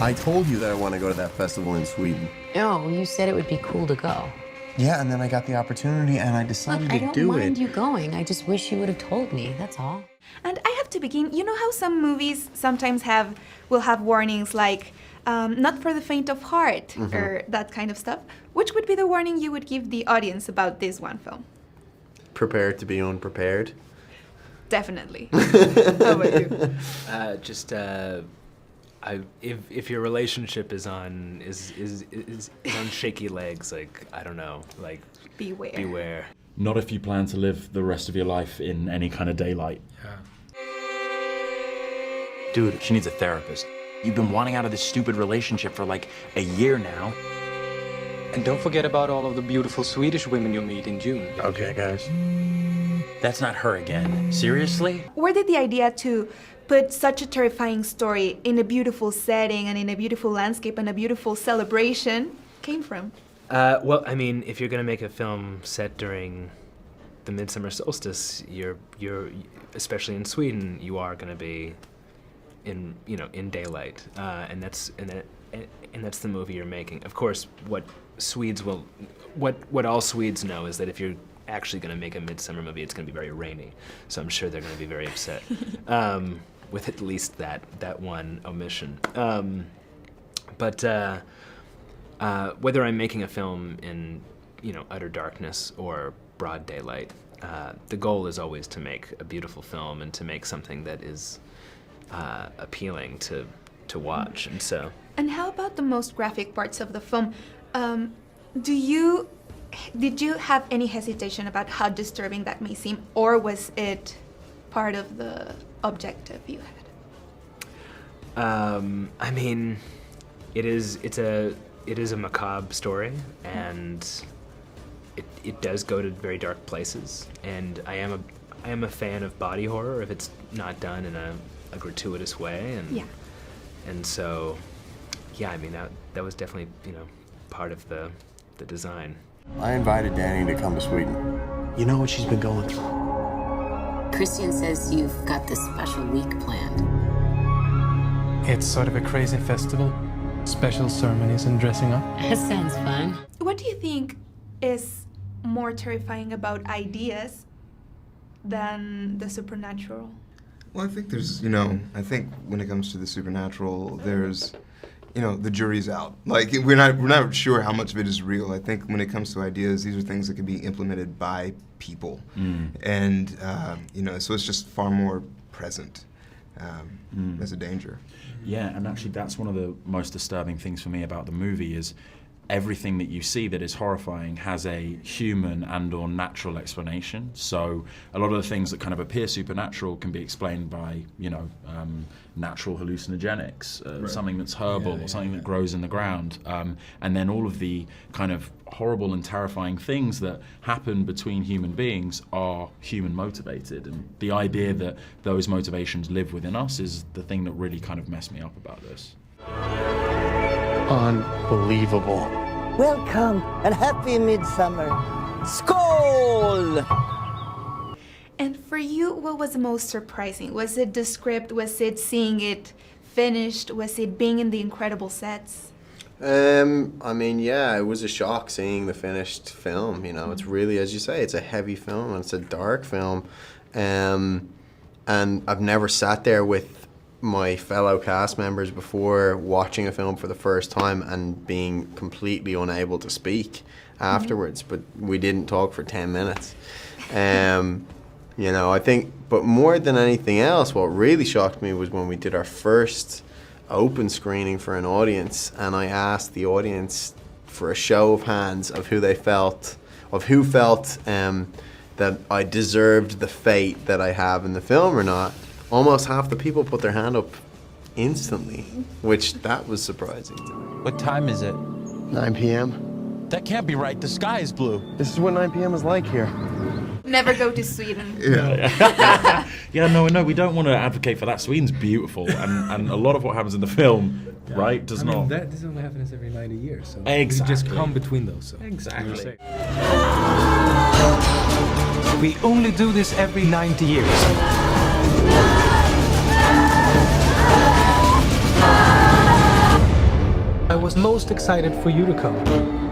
I told you that I want to go to that festival in Sweden. No, you said it would be cool to go. Yeah, and then I got the opportunity and I decided to do it. I don't mind you going. I just wish you would have told me, that's all. And I have to begin, you know how some movies sometimes will have warnings like, not for the faint of heart, or that kind of stuff? Which would be the warning you would give the audience about this one film? Prepared to be unprepared. Definitely. How about you? If your relationship is on shaky legs, like, I don't know, like, beware. Not if you plan to live the rest of your life in any kind of daylight. Yeah. Dude, she needs a therapist. You've been wanting out of this stupid relationship for like a year now. And don't forget about all of the beautiful Swedish women you'll meet in June. Okay, guys. That's not her again. Seriously? Where did the idea to put such a terrifying story in a beautiful setting and in a beautiful landscape and a beautiful celebration came from? Well, I mean, if you're gonna make a film set during the midsummer solstice, you're especially in Sweden, you are gonna be in daylight, and that's the movie you're making. Of course, what all Swedes know is that if you're actually gonna make a midsummer movie, it's gonna be very rainy. So I'm sure they're gonna be very upset with at least that one omission. But whether I'm making a film in utter darkness or broad daylight, the goal is always to make a beautiful film and to make something that is appealing to watch. And so. And how about the most graphic parts of the film? Did you have any hesitation about how disturbing that may seem, or was it part of the objective you had? I mean, it is a macabre story, and it does go to very dark places. And I am a fan of body horror if it's not done in a gratuitous way. And yeah. And so, yeah, I mean that was definitely part of the design. I invited Danny to come to Sweden. You know what she's been going through. Christian says you've got this special week planned. It's sort of a crazy festival. Special ceremonies and dressing up. That sounds fun. What do you think is more terrifying about ideas than the supernatural? Well, I think I think when it comes to the supernatural, there's, the jury's out. Like, we're not sure how much of it is real. I think when it comes to ideas, these are things that can be implemented by people. And, so it's just far more present as a danger. Yeah, and actually that's one of the most disturbing things for me about the movie is everything that you see that is horrifying has a human and or natural explanation. So a lot of the things that kind of appear supernatural can be explained by, natural hallucinogenics, right. Something that's herbal or something that grows in the ground. And then all of the kind of horrible and terrifying things that happen between human beings are human motivated. And the idea that those motivations live within us is the thing that really kind of messed me up about this. Unbelievable. Welcome and happy midsummer. Skål! And for you, what was the most surprising? Was it the script? Was it seeing it finished? Was it being in the incredible sets? I mean, yeah, it was a shock seeing the finished film. It's really, as you say, it's a heavy film and it's a dark film. And I've never sat there with my fellow cast members before watching a film for the first time and being completely unable to speak afterwards, but we didn't talk for 10 minutes. I think, but more than anything else, what really shocked me was when we did our first open screening for an audience, and I asked the audience for a show of hands of who felt that I deserved the fate that I have in the film or not. Almost half the people put their hand up instantly, that was surprising to me. What time is it? 9 p.m. That can't be right. The sky is blue. This is what 9 p.m. is like here. Never go to Sweden. Yeah. No, we don't want to advocate for that. Sweden's beautiful, and a lot of what happens in the film, right, does not. This only happens every 90 years, so exactly. We just come between those. So. Exactly. We only do this every 90 years. was most excited for you to come.